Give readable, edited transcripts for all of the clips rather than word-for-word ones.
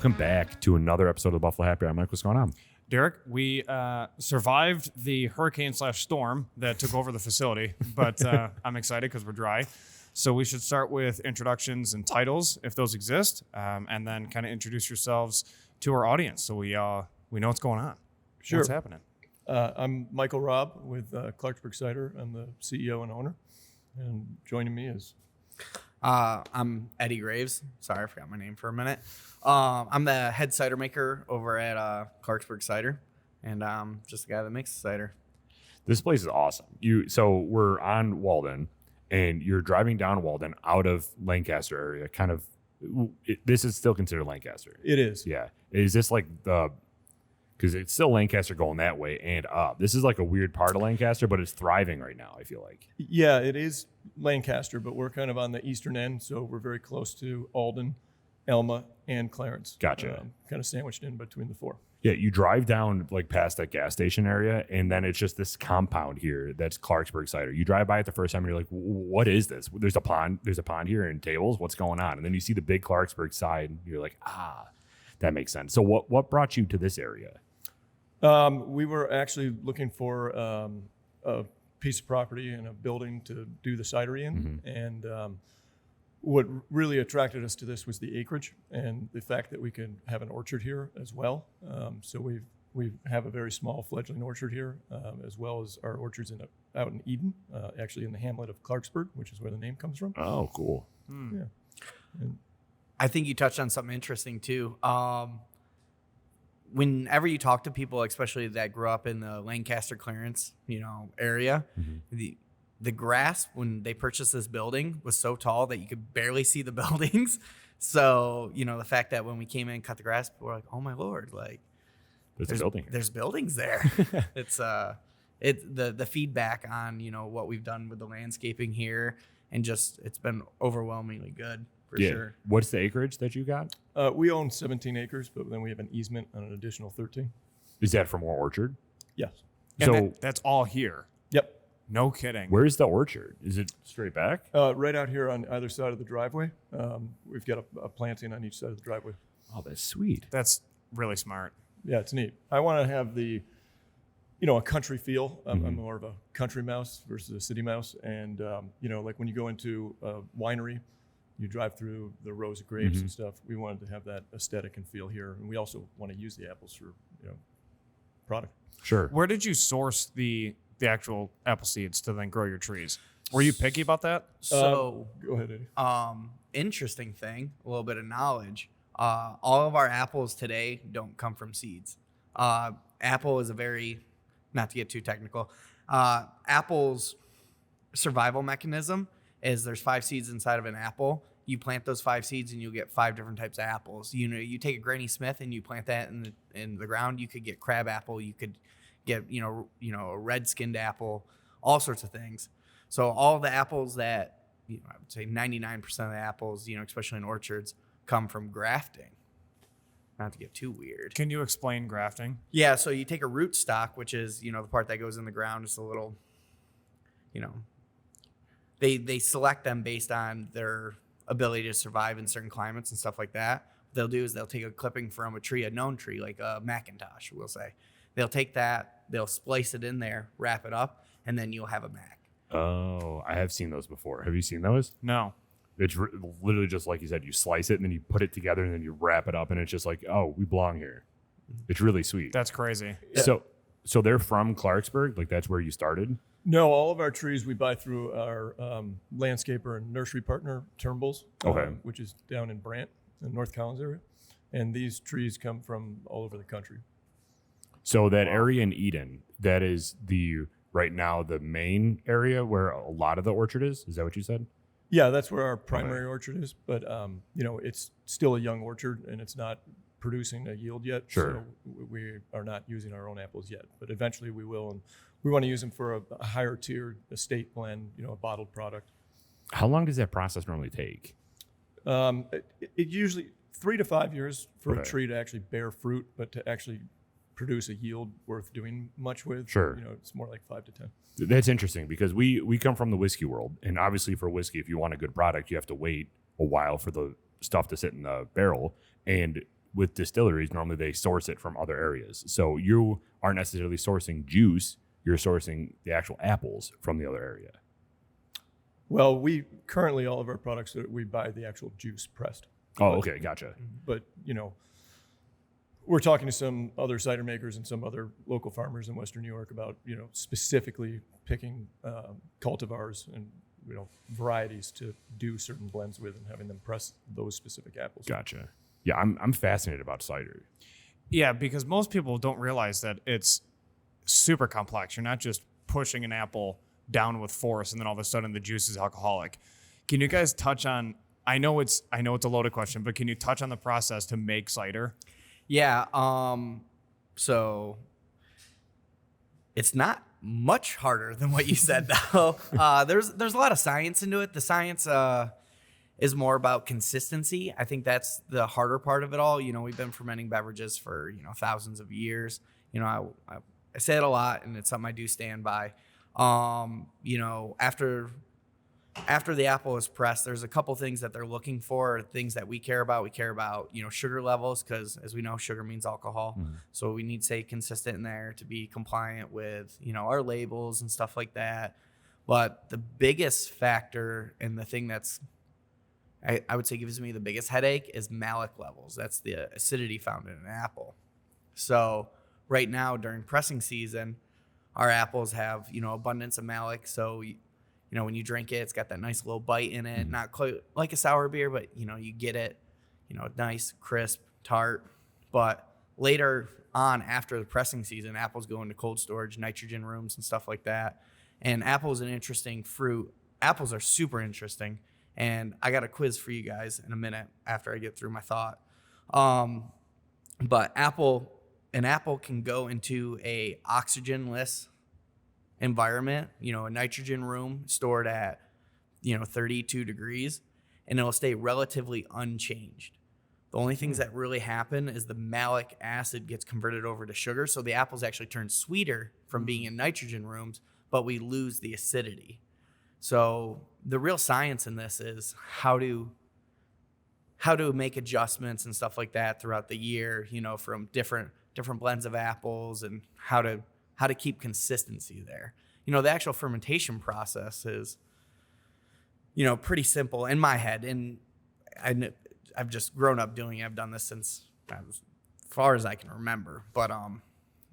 Welcome back to another episode of the Buffalo Happy Hour. Mike, what's going on? Derek, we survived the hurricane/storm that took over the facility, but I'm excited because we're dry. So we should start with introductions and titles, if those exist, and then kind of introduce yourselves to our audience so we know what's going on. Sure. What's happening? I'm Michael Robb with Clarksburg Cider. I'm the CEO and owner. And joining me is... I'm Eddie Graves. Sorry, I forgot my name for a minute. I'm the head cider maker over at Clarksburg Cider, and just the guy that makes the cider. This place is awesome. So we're on Walden, and you're driving down Walden out of Lancaster area. This is still considered Lancaster. It is. Yeah. Is this like because it's still Lancaster going that way and up. This is like a weird part of Lancaster, but it's thriving right now, I feel like. Yeah, it is Lancaster, but we're kind of on the eastern end, so we're very close to Alden, Elma, and Clarence. Gotcha. Kind of sandwiched in between the four. Yeah, you drive down like past that gas station area, and then it's just this compound here that's Clarksburg Cider. You drive by it the first time, and you're like, "What is this? There's a pond. There's a pond here and tables. What's going on?" And then you see the big Clarksburg side, and you're like, that makes sense. So what brought you to this area? We were actually looking for a piece of property and a building to do the cidery in, and what really attracted us to this was the acreage and the fact that we could have an orchard here as well. So we have a very small fledgling orchard here, as well as our orchards out in Eden, actually in the hamlet of Clarksburg, which is where the name comes from. Oh, cool. Yeah. And I think you touched on something interesting too. Whenever you talk to people, especially that grew up in the Lancaster, Clarence, area, the grass when they purchased this building was so tall that you could barely see the buildings. So, the fact that when we came in and cut the grass, people were like, "Oh my Lord, like There's a building here. There's buildings there." It's the feedback on, what we've done with the landscaping here, and just it's been overwhelmingly good. For sure. What's the acreage that you got? We own 17 acres, but then we have an easement on an additional 13. Is that for more orchard? Yes. And that's all here. Yep. No kidding. Where's the orchard? Is it straight back? Right out here on either side of the driveway. We've got a planting on each side of the driveway. Oh, that's sweet. That's really smart. Yeah, it's neat. I want to have a country feel. I'm more of a country mouse versus a city mouse. And, like when you go into a winery, you drive through the rows of grapes and stuff. We wanted to have that aesthetic and feel here. And we also want to use the apples for, product. Sure. Where did you source the actual apple seeds to then grow your trees? Were you picky about that? So, go ahead, Eddie. Interesting thing, a little bit of knowledge. All of our apples today don't come from seeds. Apple is not to get too technical, apple's survival mechanism is there's 5 seeds inside of an apple. You plant those 5 seeds and you'll get 5 different types of apples. You take a Granny Smith and you plant that in the ground. You could get crab apple. You could get a red-skinned apple, all sorts of things. So all the apples that I would say 99% of the apples, especially in orchards, come from grafting. Not to get too weird. Can you explain grafting? Yeah, so you take a root stock, which is the part that goes in the ground. It's a little, They select them based on their ability to survive in certain climates and stuff like that. What they'll do is they'll take a clipping from a known tree, like a Macintosh, we'll say. They'll take that, they'll splice it in there, wrap it up, and then you'll have a Mac. Oh, I have seen those before. Have you seen those? No. It's literally just like you said. You slice it and then you put it together and then you wrap it up and it's just like, oh, we belong here. It's really sweet. That's crazy. Yeah. So they're from Clarksburg? Like that's where you started? No, all of our trees we buy through our landscaper and nursery partner, Turnbulls, which is down in Brant, in North Collins area. And these trees come from all over the country. So that area in Eden, that is right now the main area where a lot of the orchard is? Is that what you said? Yeah, that's where our primary orchard is. But, it's still a young orchard and it's not producing a yield yet. Sure. So we are not using our own apples yet. But eventually we will. And we want to use them for a higher tier estate blend, a bottled product. How long does that process normally take? It usually 3 to 5 years for a tree to actually bear fruit, but to actually produce a yield worth doing much with. Sure. It's more like 5 to 10. That's interesting because we come from the whiskey world. And obviously for whiskey, if you want a good product, you have to wait a while for the stuff to sit in the barrel. And with distilleries, normally they source it from other areas. So you aren't necessarily sourcing juice, you're sourcing the actual apples from the other area. Well, we currently, all of our products, we buy the actual juice pressed. Oh, okay, gotcha. But, we're talking to some other cider makers and some other local farmers in Western New York about, specifically picking cultivars and, varieties to do certain blends with and having them press those specific apples. Gotcha. Yeah, I'm fascinated about cider. Yeah, because most people don't realize that it's super complex. You're not just pushing an apple down with force and then all of a sudden the juice is alcoholic. Can you guys touch on, I know it's a loaded question, but can you touch on the process to make cider? Yeah. So it's not much harder than what you said, though. There's a lot of science into it. The science is more about consistency. I think that's the harder part of it all. We've been fermenting beverages for thousands of years. I say it a lot, and it's something I do stand by. After the apple is pressed, there's a couple things that they're looking for, things that we care about. We care about, sugar levels, because as we know, sugar means alcohol. Mm-hmm. So we need to stay consistent in there to be compliant with, our labels and stuff like that. But the biggest factor and the thing that's, I would say gives me the biggest headache is malic levels. That's the acidity found in an apple. So right now during pressing season, our apples have, abundance of malic. So when you drink it, it's got that nice little bite in it. Not quite like a sour beer, but, you get it, nice, crisp, tart. But later on, after the pressing season, apples go into cold storage, nitrogen rooms and stuff like that. And apple is an interesting fruit. Apples are super interesting. And I got a quiz for you guys in a minute after I get through my thought. But an apple can go into a oxygenless environment, a nitrogen room stored at, 32 degrees, and it'll stay relatively unchanged. The only things that really happen is the malic acid gets converted over to sugar. So the apples actually turn sweeter from being in nitrogen rooms, but we lose the acidity. So the real science in this is how to make adjustments and stuff like that throughout the year, from different blends of apples, and how to keep consistency there. The actual fermentation process is, pretty simple in my head. And I've just grown up doing it. I've done this since as far as I can remember. But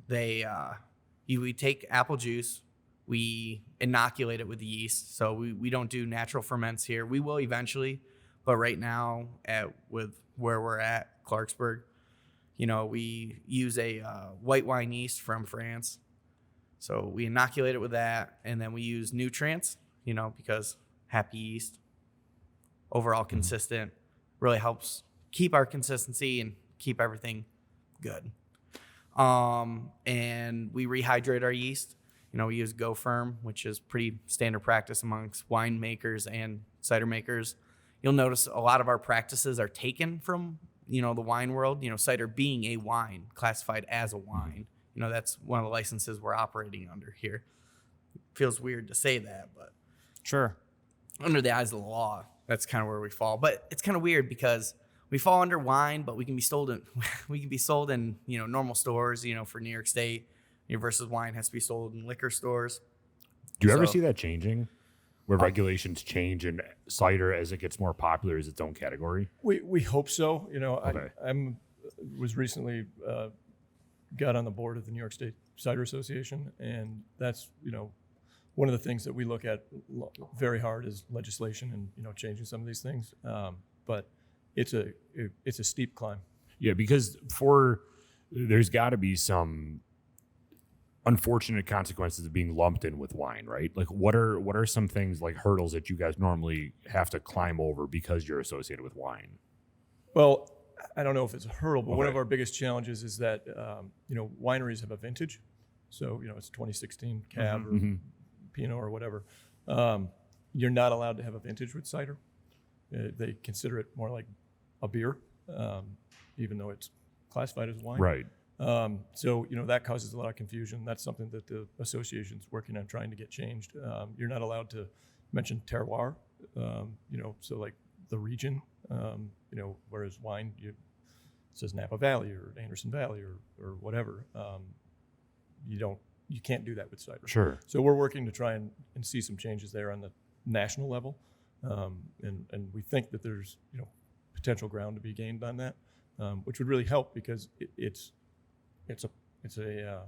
we take apple juice, we inoculate it with yeast. So we don't do natural ferments here. We will eventually, but right now with where we're at, Clarksburg, we use a white wine yeast from France. So we inoculate it with that, and then we use nutrients, because happy yeast, overall consistent, really helps keep our consistency and keep everything good. And we rehydrate our yeast. We use Go Firm, which is pretty standard practice amongst winemakers and cider makers. You'll notice a lot of our practices are taken from, the wine world, cider being a wine, classified as a wine. That's one of the licenses we're operating under here. Feels weird to say that, but sure. Under the eyes of the law, that's kind of where we fall. But it's kind of weird because we fall under wine, but we can be sold in normal stores, for New York State. Versus wine has to be sold in liquor stores. Do you ever see that changing, where regulations change and cider, as it gets more popular, is its own category? We hope so. Okay. I was recently got on the board of the New York State Cider Association, and that's one of the things that we look at very hard is legislation and changing some of these things. But it's a steep climb. Yeah, because there's got to be some unfortunate consequences of being lumped in with wine, right? Like what are some things, like hurdles, that you guys normally have to climb over because you're associated with wine? Well, I don't know if it's a hurdle, but Okay. one of our biggest challenges is that wineries have a vintage, so it's 2016 cab or Pinot or whatever. You're not allowed to have a vintage with cider. They consider it more like a beer, even though it's classified as wine. Right. So that causes a lot of confusion. That's something that the association's working on trying to get changed. You're not allowed to mention terroir, so like the region, whereas wine, says Napa Valley or Anderson Valley or whatever. You can't do that with cider. Sure. So we're working to try and see some changes there on the national level, and we think that there's potential ground to be gained on that, which would really help because it's a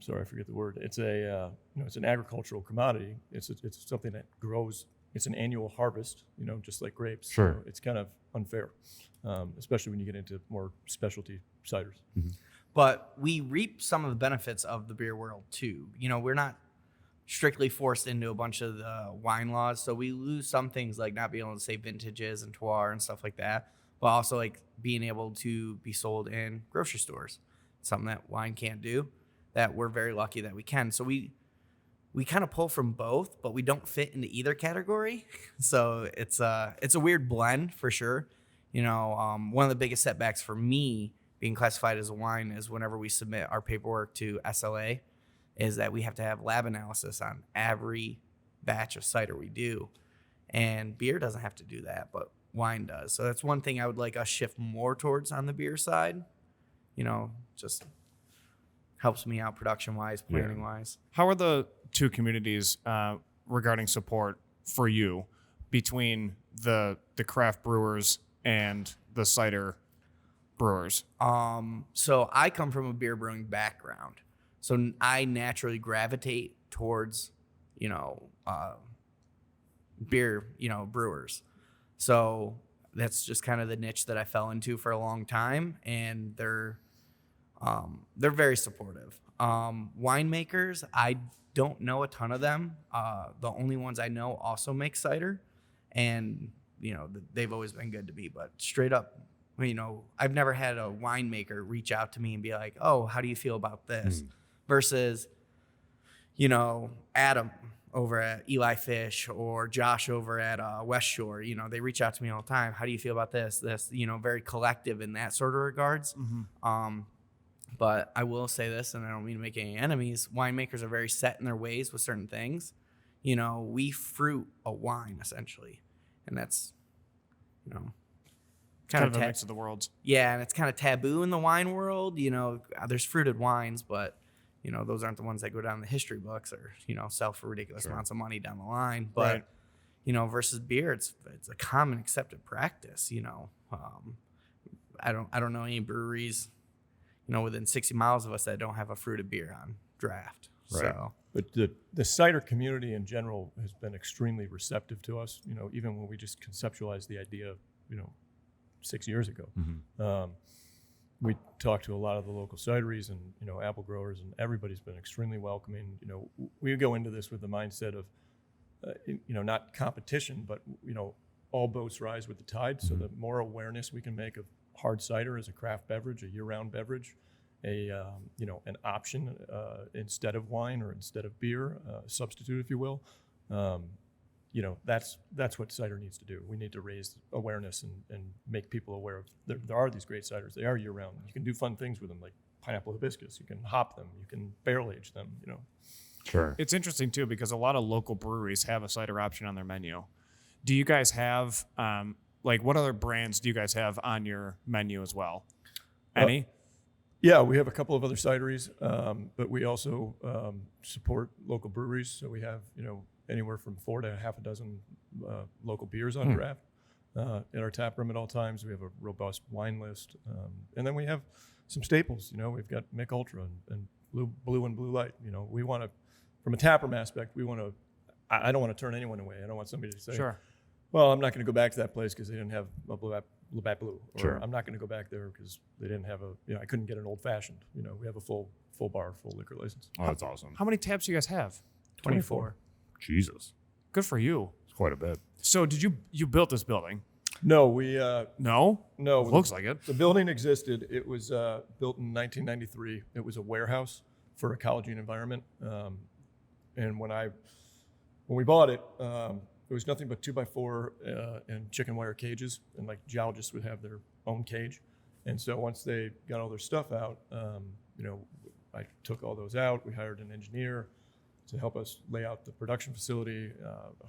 sorry, I forget the word. It's it's an agricultural commodity. It's something that grows. It's an annual harvest, just like grapes. Sure. So it's kind of unfair, especially when you get into more specialty ciders. Mm-hmm. But we reap some of the benefits of the beer world too. We're not strictly forced into a bunch of the wine laws, so we lose some things like not being able to say vintages and terroir and stuff like that, but also like being able to be sold in grocery stores, something that wine can't do, that we're very lucky that we can. So we kind of pull from both, but we don't fit into either category. So it's a weird blend for sure. One of the biggest setbacks for me being classified as a wine is whenever we submit our paperwork to SLA, is that we have to have lab analysis on every batch of cider we do. And beer doesn't have to do that, but wine does. So that's one thing I would like us shift more towards on the beer side. Just helps me out production-wise, planning-wise. How are the two communities regarding support for you between the craft brewers and the cider brewers? So I come from a beer brewing background, so I naturally gravitate towards beer brewers. So that's just kind of the niche that I fell into for a long time, and they're very supportive. Winemakers, I don't know a ton of them. The only ones I know also make cider, and they've always been good to me. But straight up, I've never had a winemaker reach out to me and be like, "Oh, how do you feel about this?" Versus, Adam over at Eli Fish or Josh over at West Shore. They reach out to me all the time. How do you feel about this? Very collective in that sort of regards. Mm-hmm. But I will say this, and I don't mean to make any enemies. Winemakers are very set in their ways with certain things. We fruit a wine essentially, and that's, kind of a mix of the worlds. Yeah, and it's kind of taboo in the wine world. There's fruited wines, but those aren't the ones that go down in the history books or sell for ridiculous amounts of money down the line. But versus beer, it's a common accepted practice. I don't know any breweries within 60 miles of us that don't have a fruited beer on draft. Right. So, but the cider community in general has been extremely receptive to us. Even when we just conceptualized the idea, 6 years ago, we talked to a lot of the local cideries and apple growers, and everybody's been extremely welcoming. We go into this with the mindset of, not competition, but all boats rise with the tide. So the more awareness we can make of hard cider as a craft beverage, a year-round beverage, an option instead of wine or instead of beer, substitute, if you will. That's what cider needs to do. We need to raise awareness and make people aware of there are these great ciders. They are year-round. You can do fun things with them, like pineapple hibiscus. You can hop them. You can barrel age them. Sure. It's interesting too because a lot of local breweries have a cider option on their menu. Do you guys have what other brands do you guys have on your menu as well? Any? Yeah, we have a couple of other cideries, but we also support local breweries. So we have, anywhere from 4 to half a dozen local beers on draft in our tap room at all times. We have a robust wine list. And then we have some staples. We've got Mick Ultra and Blue and Blue Light. We want to, from a tap room aspect, I don't want to turn anyone away. I don't want somebody to say, Sure. Well, I'm not going to go back to that place because they didn't have a Labatt Blue. Or Sure. I'm not going to go back there because they didn't have I couldn't get an old fashioned. We have a full bar, full liquor license. Oh, that's awesome. How many taps do you guys have? 24. Jesus. Good for you. It's quite a bit. So did you built this building? No, we No? no. Looks like it. The building existed. It was built in 1993. It was a warehouse for ecology and environment. And when we bought it, it was nothing but 2x4 and chicken wire cages, and like geologists would have their own cage. And so once they got all their stuff out, I took all those out. We hired an engineer to help us lay out the production facility,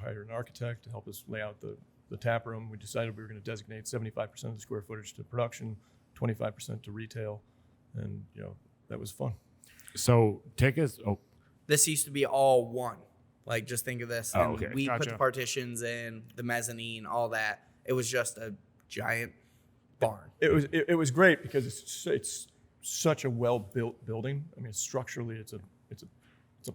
hired an architect to help us lay out the the tap room. We decided we were going to designate 75% of the square footage to production, 25% to retail, and that was fun. So take us. Oh, This used to be all one. Like, just think of this. Oh, And okay. we put Gotcha. the partitions in, the mezzanine, all that. It was just a giant barn. It was great because it's such a well built building. I mean, structurally, it's a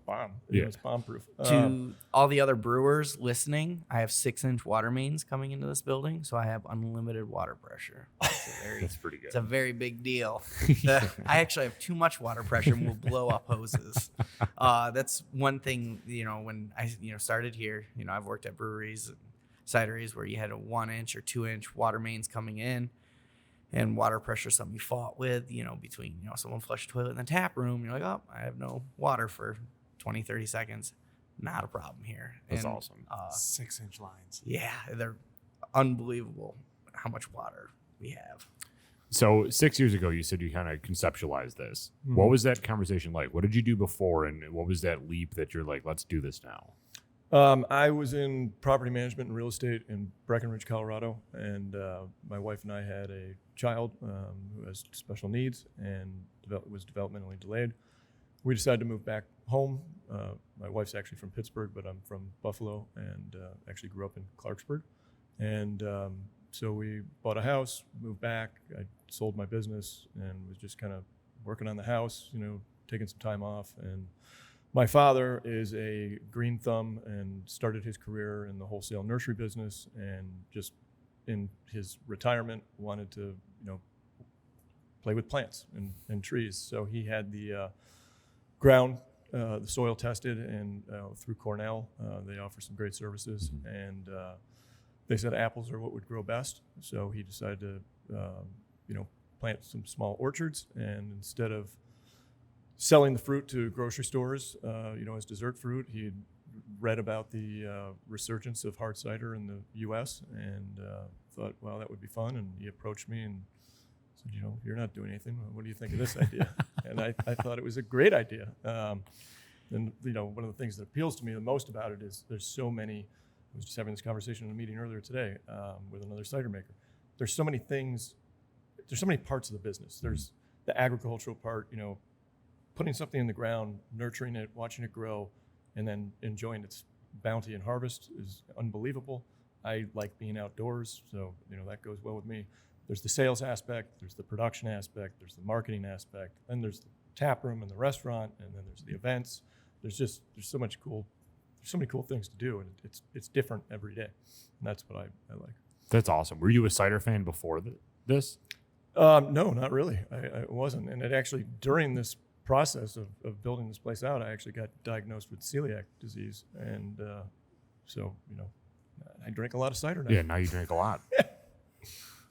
bomb. Yeah. It's bomb proof. To all the other brewers listening, I have 6-inch water mains coming into this building, so I have unlimited water pressure. that's pretty good. It's a very big deal. I actually have too much water pressure and will blow up hoses. That's one thing, when I started here, I've worked at breweries and cideries where you had a 1-inch or 2-inch water mains coming in, and water pressure is something you fought with, between, someone flushed the toilet in the tap room. You're like, oh, I have no water for 20, 30 seconds. Not a problem here. That's And, awesome. 6-inch lines. Yeah, they're unbelievable how much water we have. So 6 years ago, you said you kind of conceptualized this. What was that conversation like? What did you do before, and what was that leap that you're like, let's do this now? I was in property management and real estate in Breckenridge, Colorado, and my wife and I had a child who has special needs and was developmentally delayed. We decided to move back home. My wife's actually from Pittsburgh, but I'm from Buffalo, and actually grew up in Clarksburg. And so we bought a house, moved back. I sold my business and was just kind of working on the house, taking some time off. And my father is a green thumb and started his career in the wholesale nursery business, and just in his retirement wanted to, play with plants and trees. So he had the the soil tested, and through Cornell, they offer some great services. And they said apples are what would grow best. So he decided to, plant some small orchards, and instead of selling the fruit to grocery stores, as dessert fruit, he had read about the resurgence of hard cider in the U.S. and thought, well, that would be fun. And he approached me and said, you're not doing anything. What do you think of this idea? And I thought it was a great idea. And one of the things that appeals to me the most about it is there's so many. I was just having this conversation in a meeting earlier today with another cider maker. There's so many things. There's so many parts of the business. There's the agricultural part, putting something in the ground, nurturing it, watching it grow, and then enjoying its bounty and harvest is unbelievable. I like being outdoors, so that goes well with me. There's the sales aspect, there's the production aspect, there's the marketing aspect, then there's the tap room and the restaurant, and then there's the events. There's so many cool things to do, and it's different every day, and that's what I like. That's awesome. Were you a cider fan before this? No, not really. I wasn't, and it actually during this process of building this place out, I actually got diagnosed with celiac disease, and so I drink a lot of cider now. Yeah, now you drink a lot.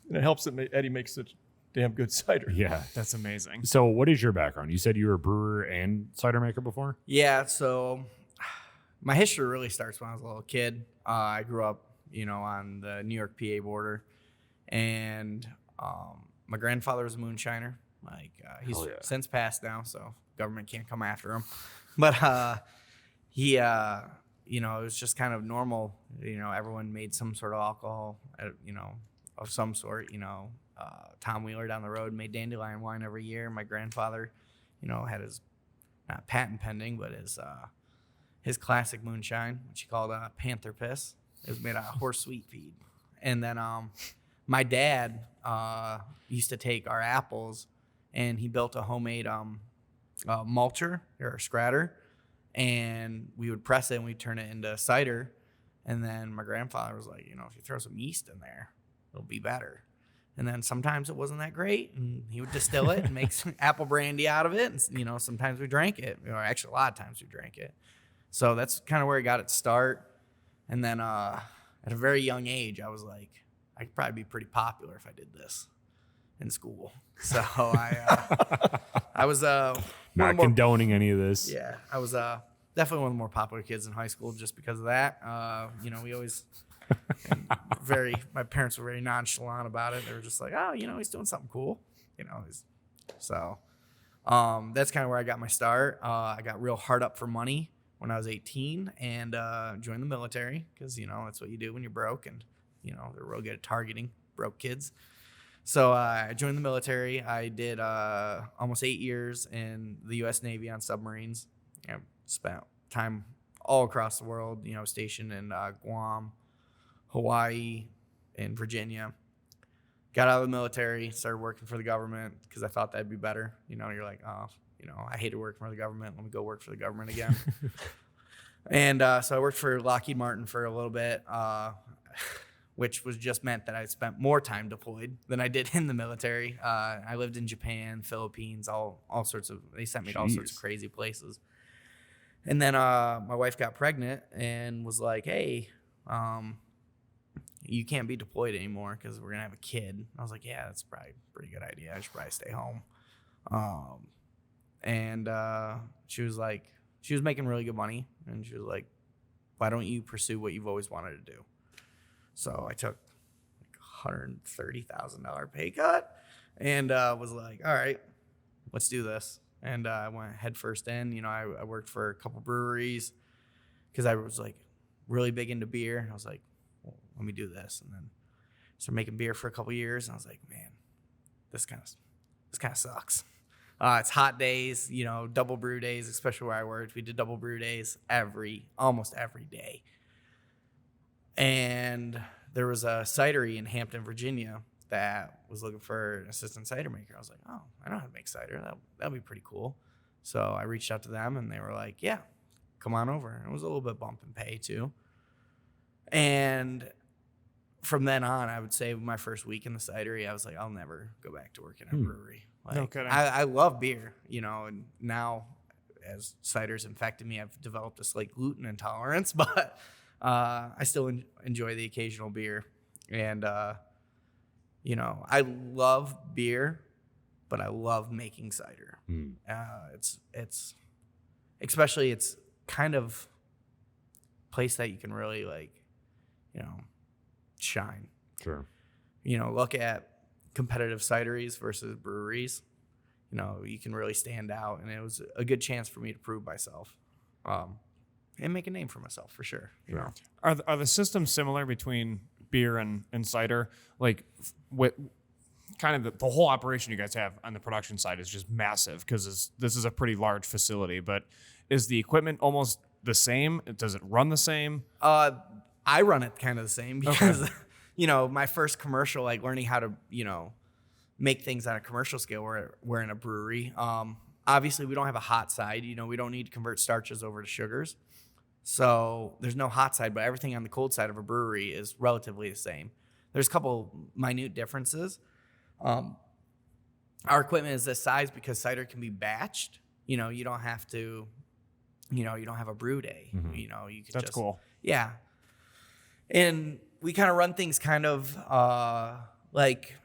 And it helps that Eddie makes such damn good cider. Yeah. That's amazing. So what is your background? You said you were a brewer and cider maker before? Yeah, so my history really starts when I was a little kid. I grew up, on the New York PA border, and my grandfather was a moonshiner. He's Hell yeah. since passed now, so government can't come after him. But he, it was just kind of normal. Everyone made some sort of alcohol, of some sort. Tom Wheeler down the road made dandelion wine every year. My grandfather, had his not patent pending, but his classic moonshine, which he called Panther Piss. It was made out of horse sweet feed. And then my dad used to take our apples, and he built a homemade mulcher or scratter, and we would press it and we'd turn it into cider. And then my grandfather was like, if you throw some yeast in there, it'll be better. And then sometimes it wasn't that great, and he would distill it and make some apple brandy out of it. And, sometimes we drank it. Actually, a lot of times we drank it. So that's kind of where it got its start. And then at a very young age, I was like, I could probably be pretty popular if I did this in school. So I was Not condoning any of this. Yeah, I was definitely one of the more popular kids in high school just because of that. We always my parents were very nonchalant about it. They were just like, oh, he's doing something cool. So that's kind of where I got my start. I got real hard up for money when I was 18 and joined the military because, that's what you do when you're broke and they're real good at targeting broke kids. So I joined the military. I did almost 8 years in the U.S. Navy on submarines. I spent time all across the world, stationed in Guam, Hawaii, and Virginia. Got out of the military, started working for the government because I thought that'd be better. You're like, oh, I hated working for the government. Let me go work for the government again. And so I worked for Lockheed Martin for a little bit, which was just meant that I spent more time deployed than I did in the military. I lived in Japan, Philippines, all sorts of, they sent me to all sorts of crazy places. And then my wife got pregnant and was like, hey, you can't be deployed anymore because we're going to have a kid. I was like, yeah, that's probably a pretty good idea. I should probably stay home. And she was making really good money. And she was like, why don't you pursue what you've always wanted to do? So I took like $130,000 pay cut and was like, all right, let's do this. And I went head first in. I worked for a couple breweries because I was like really big into beer. I was like, well, let me do this. And then started making beer for a couple years. And I was like, man, this kind of sucks. It's hot days, double brew days, especially where I worked. We did double brew days almost every day. And there was a cidery in Hampton, Virginia that was looking for an assistant cider maker. I was like, oh, I know how to make cider. That'd be pretty cool. So I reached out to them and they were like, yeah, come on over. And it was a little bit bump in pay too. And from then on, I would say my first week in the cidery, I was like, I'll never go back to work in a brewery. Like, No kidding. I love beer, and now as cider's infected me, I've developed a slight gluten intolerance, but I still enjoy the occasional beer. And, I love beer, but I love making cider. It's especially, it's kind of place that you can really shine. Sure. Look at competitive cideries versus breweries. You can really stand out, and it was a good chance for me to prove myself, and make a name for myself for sure. Are the systems similar between beer and cider? Like with kind of the whole operation you guys have on the production side is just massive because this is a pretty large facility, but is the equipment almost the same? Does it run the same? I run it kind of the same because, my first commercial, like learning how to, make things on a commercial scale, we're in a brewery. Obviously, we don't have a hot side. We don't need to convert starches over to sugars. So there's no hot side, but everything on the cold side of a brewery is relatively the same. There's a couple minute differences. Our equipment is this size because cider can be batched. You don't have to, you don't have a brew day. Mm-hmm. You could That's cool. Yeah. And we kind of run things kind of like,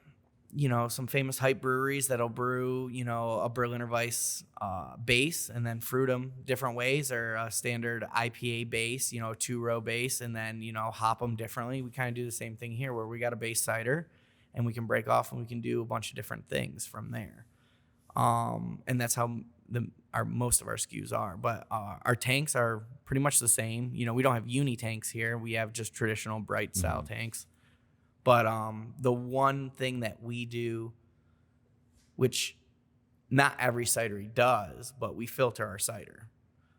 some famous hype breweries that'll brew, a Berliner Weiss base and then fruit them different ways, or a standard IPA base, a 2-row base, and then, hop them differently. We kind of do the same thing here where we got a base cider and we can break off and we can do a bunch of different things from there. And that's how most of our SKUs are. But our tanks are pretty much the same. We don't have uni tanks here. We have just traditional bright style tanks. But the one thing that we do, which not every cidery does, but we filter our cider.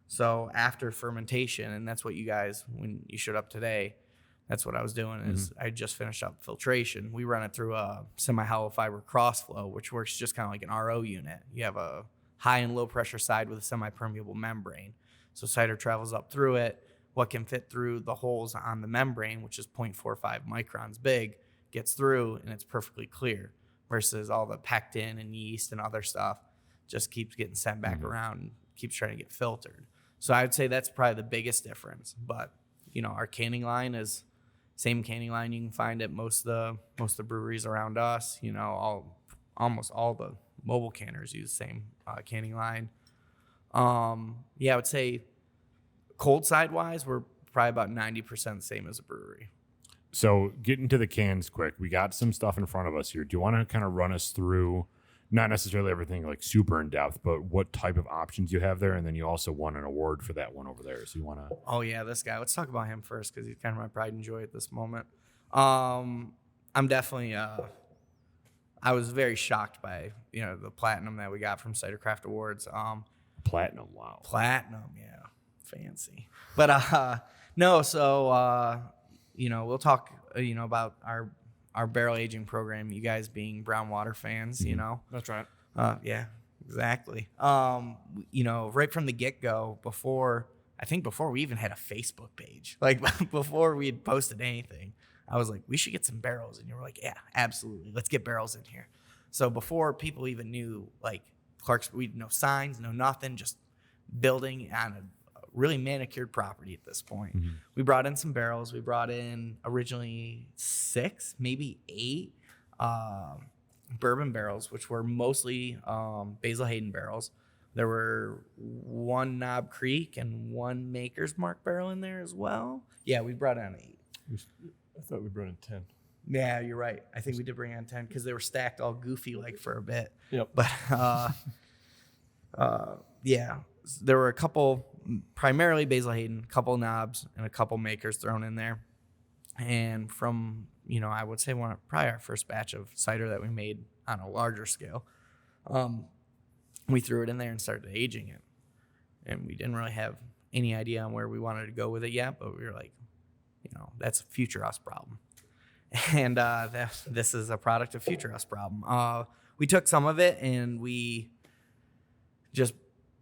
So after fermentation, and that's what you guys, when you showed up today, that's what I was doing, is I just finished up filtration. We run it through a semi-hollow fiber crossflow, which works just kind of like an RO unit. You have a high and low pressure side with a semi-permeable membrane. So cider travels up through it. What can fit through the holes on the membrane, which is 0.45 microns big, gets through and it's perfectly clear, versus all the pectin and yeast and other stuff just keeps getting sent back around and keeps trying to get filtered. So I would say that's probably the biggest difference. But, our canning line is same canning line you can find at most of the breweries around us. Almost all the mobile canners use the same canning line. I would say cold side wise, we're probably about 90% the same as a brewery. So getting to the cans quick, we got some stuff in front of us here. Do you want to kind of run us through, not necessarily everything like super in depth, but what type of options you have there? And then you also won an award for that one over there. So you want to... Oh yeah, this guy. Let's talk about him first because he's kind of my pride and joy at this moment. I'm definitely. I was very shocked by the platinum that we got from Cidercraft Awards. Platinum, wow. Platinum, yeah, fancy. But no, so we'll talk about our barrel aging program. You guys being brown water fans, That's right. Yeah, exactly. Right from the get go, before we even had a Facebook page, like before we had posted anything, I was like, we should get some barrels. And you were like, yeah, absolutely. Let's get barrels in here. So before people even knew, like, Clarksburg, we no signs, no nothing, just building on a really manicured property at this point. Mm-hmm. We brought in some barrels. We brought in originally 6, maybe 8 bourbon barrels, which were mostly Basil Hayden barrels. There were 1 Knob Creek and 1 Maker's Mark barrel in there as well. Yeah, we brought in 8. I thought we brought in 10. Yeah, you're right. I think we did bring on 10 because they were stacked all goofy like for a bit. Yep. But yeah, there were a couple, primarily Basil Hayden, a couple knobs, and a couple makers thrown in there. And from, I would say probably our first batch of cider that we made on a larger scale, we threw it in there and started aging it. And we didn't really have any idea on where we wanted to go with it yet, but we were like, that's a future us problem. And this is a product of future us problem. We took some of it and we just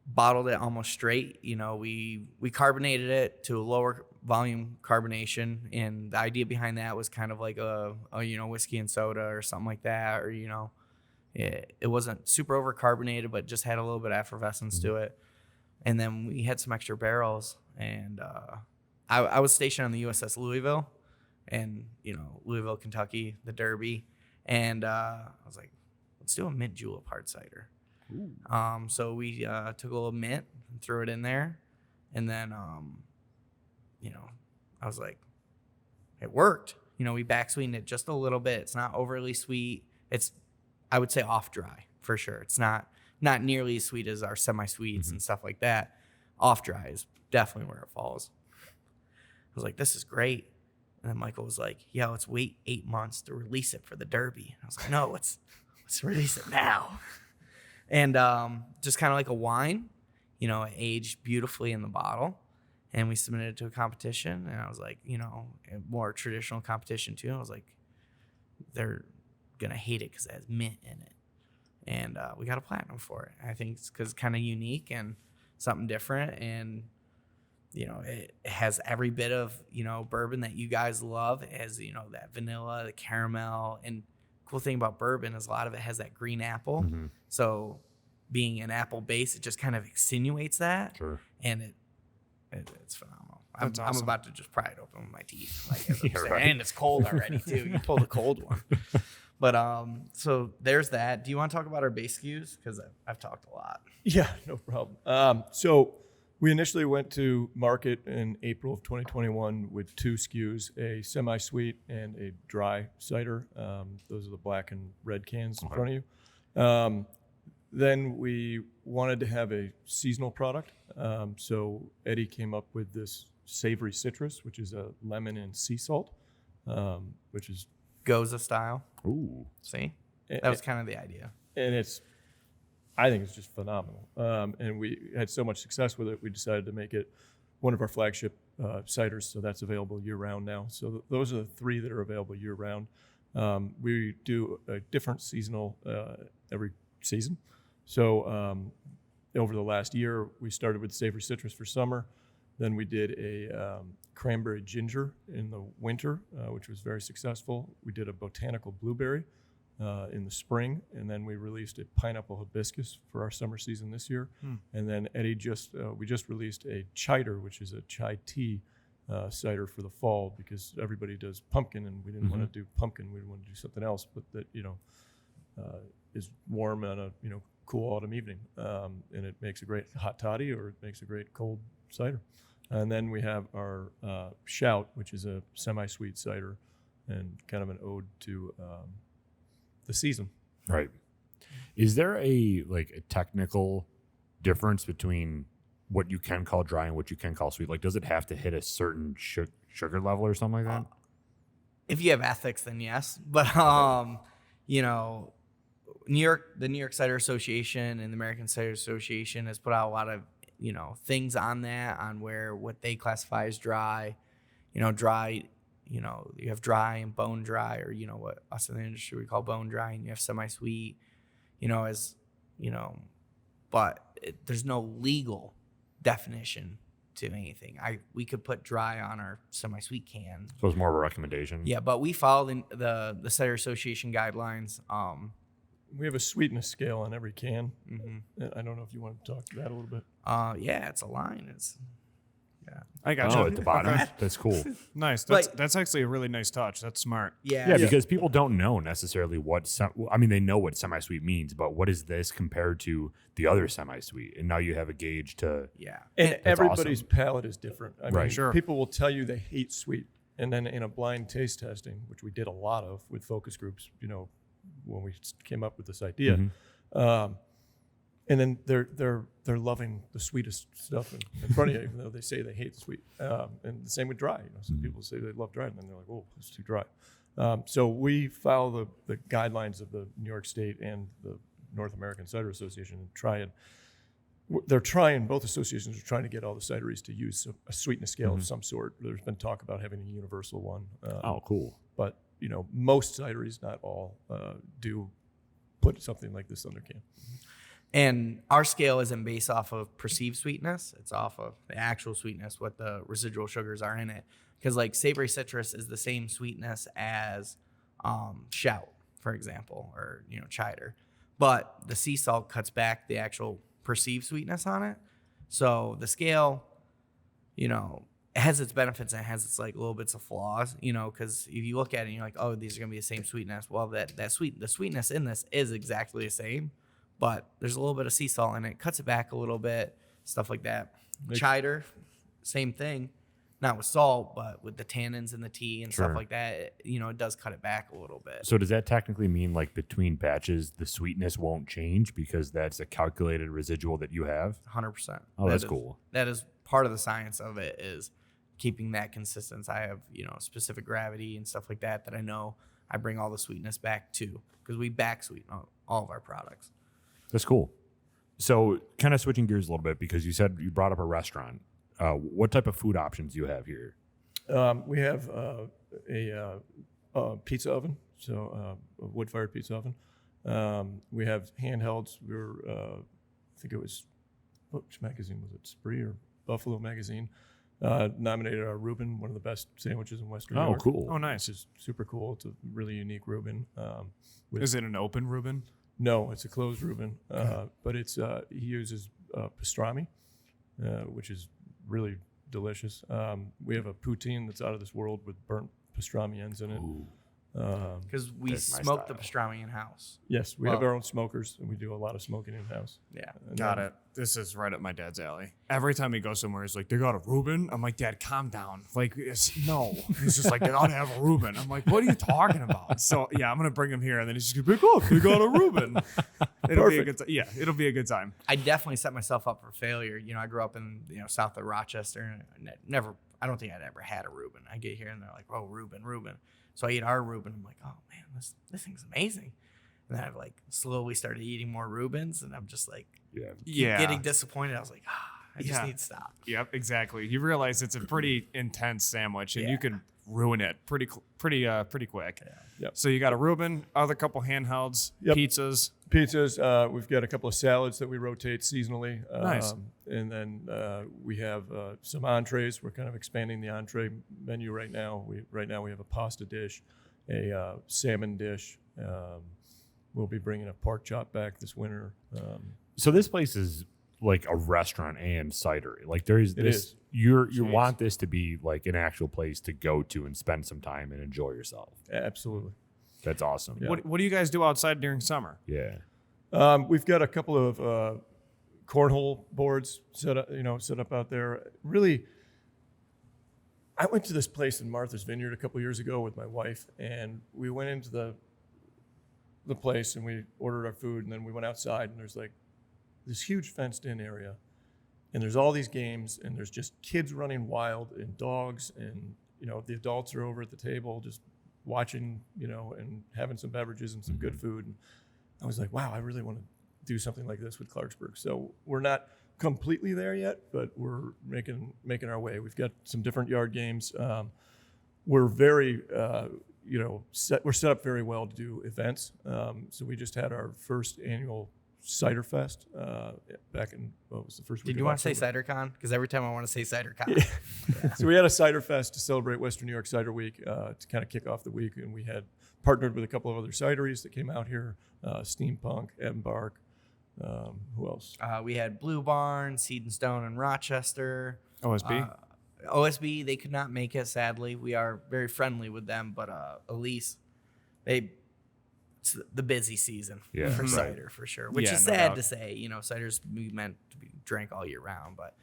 bottled it almost straight. We carbonated it to a lower volume carbonation, and the idea behind that was kind of like a whiskey and soda or something like that, or it wasn't super over carbonated, but just had a little bit of effervescence to it. And then we had some extra barrels, and I was stationed on the USS Louisville, and Louisville, Kentucky, the Derby, and I was like, let's do a mint julep hard cider. So we took a little mint and threw it in there, and then I was like, it worked. We back sweetened it just a little bit. It's not overly sweet. It's, I would say, off dry for sure. It's not nearly as sweet as our semi sweets and stuff like that. Off dry is definitely where it falls. I was like, this is great. And then Michael was like, yeah, let's wait 8 months to release it for the Derby. I was like, no, let's release it now. And just kind of like a wine, it aged beautifully in the bottle. And we submitted it to a competition. And I was like, a more traditional competition too. I was like, they're going to hate it because it has mint in it. And we got a platinum for it. I think it's because it's kind of unique and something different. And it has every bit of, bourbon that you guys love. It has, that vanilla, the caramel. And cool thing about bourbon is a lot of it has that green apple. Mm-hmm. So being an apple base, it just kind of extenuates that. Sure. And it's phenomenal. I'm awesome. about to just pry it open with my teeth. Like, as I'm Yeah, saying. right. And it's cold already, too. You pulled a cold one. But so there's that. Do you want to talk about our base SKUs? Because I've talked a lot. Yeah, no problem. So we initially went to market in April of 2021 with 2 SKUs, a semi-sweet and a dry cider. Those are the black and red cans in front of you. Then we wanted to have a seasonal product. So Eddie came up with this savory citrus, which is a lemon and sea salt, which is... Goza style. Ooh. See? That was kind of the idea. And I think it's just phenomenal. And we had so much success with it, we decided to make it one of our flagship ciders. So that's available year round now. So those are the 3 that are available year round. We do a different seasonal every season. So over the last year, we started with savory citrus for summer. Then we did a cranberry ginger in the winter, which was very successful. We did a botanical blueberry in the spring, and then we released a pineapple hibiscus for our summer season this year. And then Eddie we just released a cider, which is a chai tea cider for the fall, because everybody does pumpkin, and we didn't want to do pumpkin. We want to do something else, but that is warm on a cool autumn evening, and it makes a great hot toddy, or it makes a great cold cider. And then we have our Shout, which is a semi-sweet cider and kind of an ode to the season. Right. Is there a technical difference between what you can call dry and what you can call sweet? Like, does it have to hit a certain sugar level or something like that? if you have ethics, then yes. But you know, the New York Cider Association and the American Cider Association has put out a lot of, you know, things on that, on what they classify as dry. You know, dry, you know, you have dry and bone dry, or, you know, what us in the industry we call bone dry, and you have semi-sweet, you know, as, you know, but there's no legal definition to anything. We could put dry on our semi-sweet can. So it's more of a recommendation. Yeah, but we follow the Cider Association guidelines. We have a sweetness scale on every can. Mm-hmm. I don't know if you want to talk to that a little bit. Yeah, it's a line. I got Oh, you. at the bottom. Okay. That's cool. Nice. Like- That's actually a really nice touch. That's smart. Yeah, because people don't know necessarily I mean, they know what semi-sweet means, but what is this compared to the other semi-sweet? And now you have a gauge to. Yeah. And everybody's awesome. palate is different. I mean, Right. Sure. people will tell you they hate sweet. And then in a blind taste testing, which we did a lot of with focus groups, you know, when we came up with this idea, and then they're loving the sweetest stuff in front of you, even though they say they hate the sweet. And the same with dry. You know, some people say they love dry, and then they're like, "Oh, it's too dry." So we follow the guidelines of the New York State and the North American Cider Association and both associations are trying to get all the cideries to use a sweetness scale of some sort. There's been talk about having a universal one. Oh, cool. But, you know, most cideries, not all, do put something like this on their can. And our scale isn't based off of perceived sweetness. It's off of the actual sweetness, what the residual sugars are in it. Because like savory citrus is the same sweetness as shout, for example, or, you know, cider. But the sea salt cuts back the actual perceived sweetness on it. So the scale, you know, it has its benefits and it has its like little bits of flaws, you know, because if you look at it and you're like, oh, these are gonna be the same sweetness. Well, the sweetness in this is exactly the same, but there's a little bit of sea salt in it, cuts it back a little bit, stuff like that. Cider, same thing, not with salt, but with the tannins in the tea and stuff like that, you know, it does cut it back a little bit. So does that technically mean like between batches, the sweetness won't change because that's a calculated residual that you have? 100%. Oh, that's cool. That is part of the science of it, is keeping that consistent. I have, you know, specific gravity and stuff like that I know I bring all the sweetness back to, because we back sweeten all of our products. That's cool. So kind of switching gears a little bit, because you said you brought up a restaurant. What type of food options do you have here? We have a pizza oven, so a wood-fired pizza oven. We have handhelds. I think it was, which magazine was it? Spree or Buffalo Magazine nominated our Reuben, one of the best sandwiches in Western New York. Cool. Oh, nice. Which is super cool. It's a really unique Reuben. Is it an open Reuben? No, it's a closed Reuben, but it's he uses pastrami, which is really delicious. We have a poutine that's out of this world with burnt pastrami ends in it. Because we That's my smoke the style. pastrami in house. Yes, we have our own smokers, and we do a lot of smoking in house. Yeah. Got it. This is right up my dad's alley. Every time he goes somewhere, he's like, they got a Reuben? I'm like, Dad, calm down. Like, no. He's just like, they ought to have a Reuben. I'm like, what are you talking about? So, yeah, I'm going to bring him here, and then he's just going to be like, oh, they got a Reuben. It'll be a good time. Yeah, it'll be a good time. I definitely set myself up for failure. You know, I grew up in, you know, south of Rochester, and I don't think I'd ever had a Reuben. I get here, and they're like, oh, Reuben. So I eat our Reuben. I'm like, oh, man, this thing's amazing. And then I've like slowly started eating more Reubens, and I'm just like, getting disappointed. I was like, I just need to stop. Yep, exactly. You realize it's a pretty intense sandwich, and you can ruin it pretty quick. Yeah. Yep. So you got a Reuben, other couple handhelds, pizzas. We've got a couple of salads that we rotate seasonally. Nice. And then we have some entrees. We're kind of expanding the entree menu right now. We have a pasta dish, a salmon dish. We'll be bringing a pork chop back this winter. So this place is like a restaurant and cidery. Like there is this. Is. You want this to be like an actual place to go to and spend some time and enjoy yourself. Absolutely. That's awesome. Yeah. What do you guys do outside during summer? Yeah. We've got a couple of cornhole boards set up out there. Really, I went to this place in Martha's Vineyard a couple years ago with my wife, and we went into the place and we ordered our food, and then we went outside, and there's like this huge fenced-in area, and there's all these games, and there's just kids running wild and dogs, and you know the adults are over at the table just watching, and having some beverages and some good food. And I was like, wow, I really want to do something like this with Clarksburg. So we're not completely there yet, but we're making our way. We've got some different yard games. We're very, we're set up very well to do events. So we just had our first annual Cider Fest back in, what was the first week? Did you want to say CiderCon? Because every time I want to say CiderCon. Yeah. So we had a Cider Fest to celebrate Western New York Cider Week to kind of kick off the week, and we had partnered with a couple of other cideries that came out here, Steampunk, Embark. Who else? We had Blue Barn, Seed and Stone in Rochester. OSB? OSB, they could not make it, sadly. We are very friendly with them, but Elise, it's the busy season for cider, for sure. Which is sad to say. Cider's meant to be drank all year round, but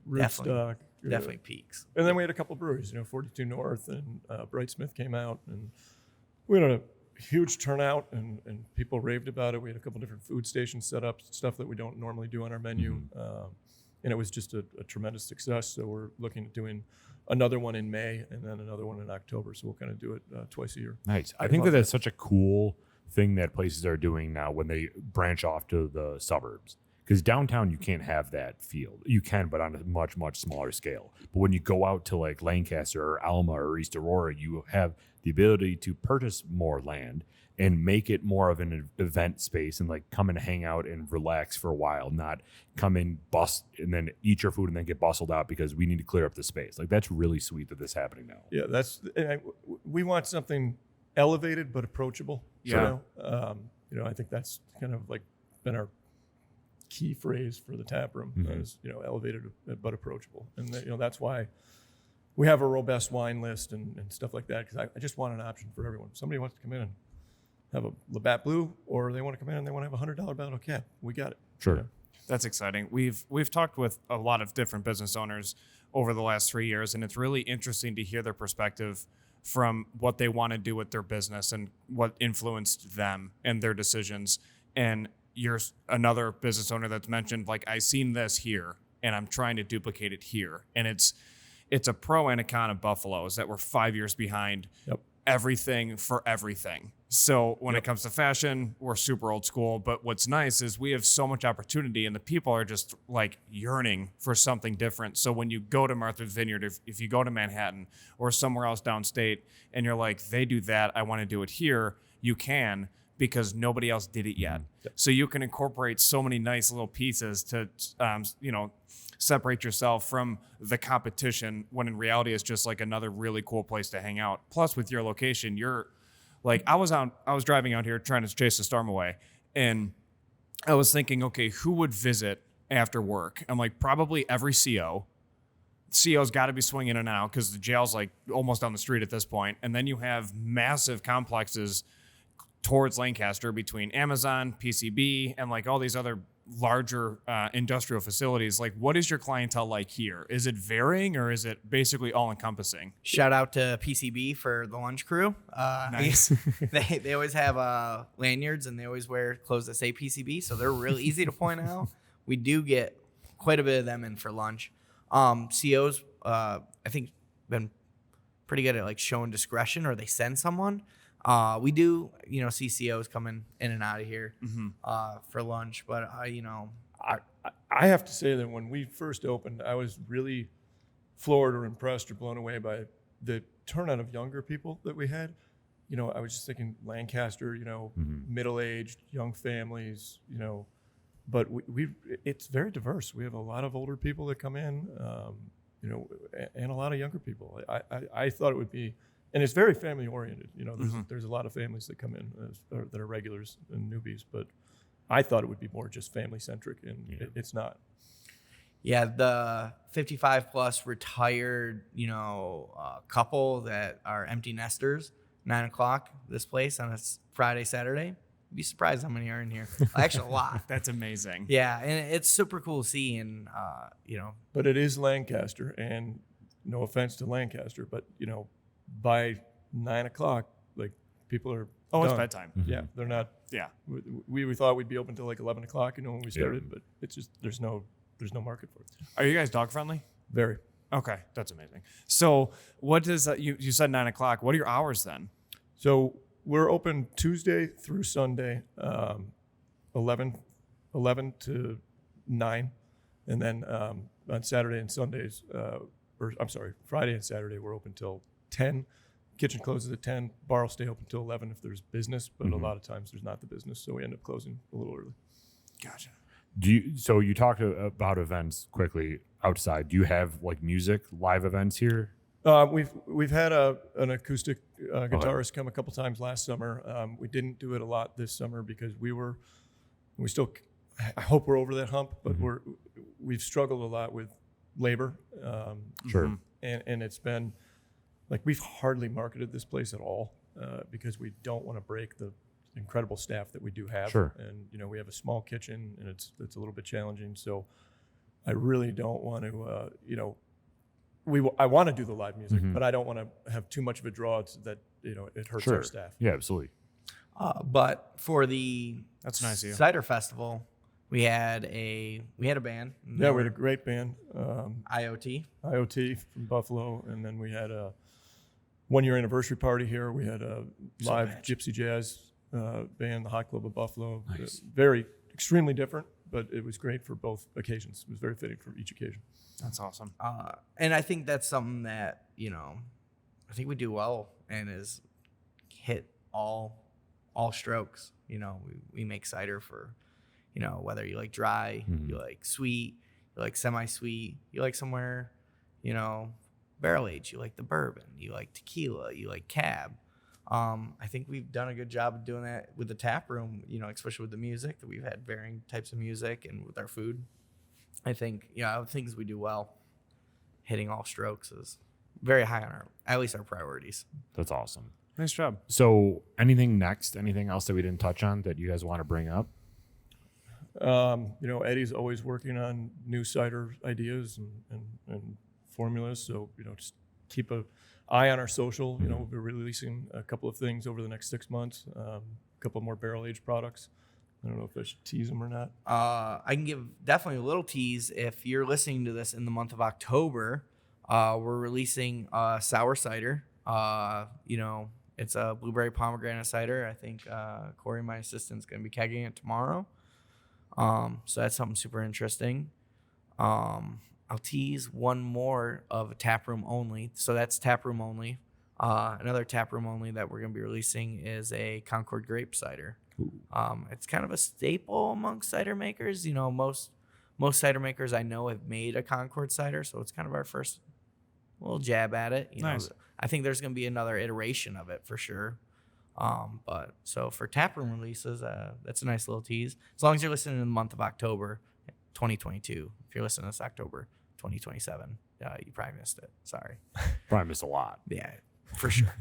Rootstock. Definitely peaks. And then we had a couple breweries, 42 North and Brightsmith came out, and we had a huge turnout, and people raved about it. We had a couple different food stations set up, stuff that we don't normally do on our menu. And it was just a tremendous success. So we're looking at doing another one in May and then another one in October. So we'll kind of do it twice a year. Nice. I think that's such a cool thing that places are doing now when they branch off to the suburbs. Because downtown, you can't have that feel. You can, but on a much, much smaller scale. But when you go out to like Lancaster or Alma or East Aurora, you have the ability to purchase more land and make it more of an event space and like come and hang out and relax for a while, not come in, bust, and then eat your food and then get bustled out because we need to clear up the space. Like, that's really sweet that this is happening now. Yeah, we want something elevated but approachable. Yeah. So, I think that's kind of like been our key phrase for the tap room is, elevated but approachable. And that's why we have a robust wine list and stuff like that, because I just want an option for everyone. If somebody wants to come in and have a Labatt Blue, or they want to come in and they want to have a $100 bottle cap, we got it. Sure. That's exciting. We've talked with a lot of different business owners over the last 3 years, and it's really interesting to hear their perspective from what they want to do with their business and what influenced them and their decisions. And you're another business owner that's mentioned, like, I seen this here and I'm trying to duplicate it here. And it's a pro and a con of Buffalo is that we're 5 years behind everything for everything. So when it comes to fashion, we're super old school. But what's nice is we have so much opportunity and the people are just like yearning for something different. So when you go to Martha's Vineyard, if you go to Manhattan or somewhere else downstate and you're like, they do that, I want to do it here, you can, because nobody else did it yet. So you can incorporate so many nice little pieces to, separate yourself from the competition, when in reality it's just like another really cool place to hang out. Plus with your location, you're like, I was driving out here trying to chase the storm away, and I was thinking, okay, who would visit after work? I'm like, probably every CO. CO's got to be swinging in and out because the jail's like almost down the street at this point. And then you have massive complexes towards Lancaster between Amazon, PCB, and like all these other larger industrial facilities. Like, what is your clientele like here? Is it varying or is it basically all encompassing? Shout out to PCB for the lunch crew. Nice. They always have lanyards, and they always wear clothes that say PCB, so they're really easy to point out. We do get quite a bit of them in for lunch. COs, I think, been pretty good at like showing discretion, or they send someone. We do, see COs coming in and out of here for lunch, but I have to say that when we first opened, I was really floored or impressed or blown away by the turnout of younger people that we had. I was just thinking Lancaster, middle-aged, young families, but it's very diverse. We have a lot of older people that come in, and a lot of younger people. I thought it would be. And it's very family oriented. There's a lot of families that come in that are regulars and newbies, but I thought it would be more just family centric, and it's not. Yeah, the 55 plus retired, couple that are empty nesters, 9:00 this place on a Friday, Saturday. You'd be surprised how many are in here. Actually, a lot. That's amazing. Yeah, and it's super cool to see, and But it is Lancaster, and no offense to Lancaster, but by 9:00, like, people are Oh, it's done. bedtime. Yeah, they're not. Yeah. We thought we'd be open till like 11:00, when we started, but it's just there's no market for it. Are you guys dog friendly? Very. Okay, that's amazing. So what does you said 9:00? What are your hours then? So we're open Tuesday through Sunday, 11 to 9. And then on Saturday and Sundays, Friday and Saturday, we're open till 10. Kitchen closes at 10. Bar will stay open till 11 if there's business, but a lot of times there's not the business, so we end up closing a little early. Gotcha. So you talked about events quickly outside. Do you have like music, live events here? We've had an acoustic guitarist come a couple times last summer. We didn't do it a lot this summer because I hope we're over that hump, but we've struggled a lot with labor. Sure. And it's been like we've hardly marketed this place at all because we don't want to break the incredible staff that we do have. Sure. And we have a small kitchen and it's a little bit challenging. So I really don't want to I want to do the live music, but I don't want to have too much of a draw that it hurts our staff. Yeah, absolutely. But for the That's nice of you. cider festival, we had a band. Yeah, we had a great band. IoT. IoT from Buffalo, and then we had a 1-year anniversary party here. We had a live gypsy jazz band, the Hot Club of Buffalo. Nice. Very extremely different, but it was great for both occasions. It was very fitting for each occasion. That's awesome. And I think that's something that I think we do well and is hit all strokes. We make cider for whether you like dry, you like sweet, you like semi-sweet, you like somewhere barrel aged, you like the bourbon, you like tequila, you like cab. I think we've done a good job of doing that with the tap room, especially with the music, that we've had varying types of music, and with our food. I think, things we do well, hitting all strokes is very high on at least our priorities. That's awesome. Nice job. So anything else that we didn't touch on that you guys want to bring up? Eddie's always working on new cider ideas and formulas. So, just keep an eye on our social. We'll be releasing a couple of things over the next 6 months, a couple more barrel-aged products. I don't know if I should tease them or not. I can give definitely a little tease. If you're listening to this in the month of October, we're releasing sour cider. It's a blueberry pomegranate cider. I think Corey, my assistant, is going to be kegging it tomorrow. So that's something super interesting. I'll tease one more of a tap room only. So that's tap room only. Another tap room only that we're going to be releasing is a Concord grape cider. It's kind of a staple amongst cider makers. Most cider makers I know have made a Concord cider, so it's kind of our first little jab at it. Nice. I think there's going to be another iteration of it for sure. But so for taproom releases, that's a nice little tease. As long as you're listening in the month of October, 2022. If you're listening to this October 2027, you probably missed it. Sorry. Probably missed a lot. Yeah, for sure.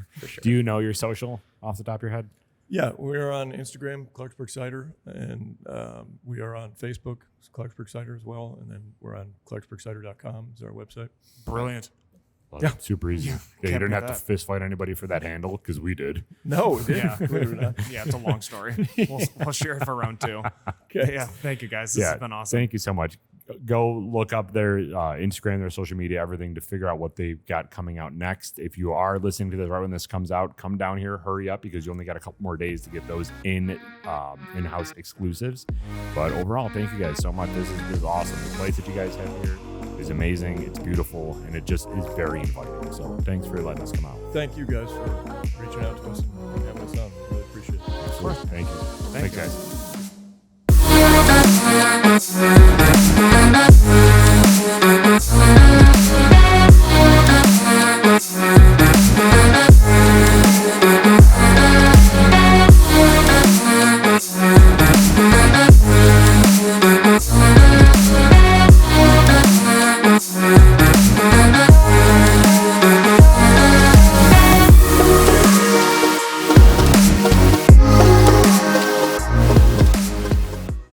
Do you know your social off the top of your head? Yeah, we're on Instagram, Clarksburg Cider, and we are on Facebook, Clarksburg Cider as well, and then we're on clarksburgcider.com is our website. Brilliant. Well, yeah. Super easy. Yeah, you can't didn't beat have to that. fist fight anybody for that handle because we did. No, we didn't. Yeah. Believe it or not. Yeah, it's a long story. We'll share it for round 2. Okay. Yeah, thank you guys. This has been awesome. Thank you so much. Go look up their Instagram, their social media, everything to figure out what they've got coming out next. If you are listening to this right when this comes out, come down here, hurry up because you only got a couple more days to get those in-house exclusives. But overall, thank you guys so much. This is awesome. The place that you guys have here is amazing. It's beautiful, and it just is very inviting. So thanks for letting us come out. Thank you guys for reaching out to us and having us on. Really appreciate it. Of course. Thank you. Thank Thanks, you. guys. We'll be right back.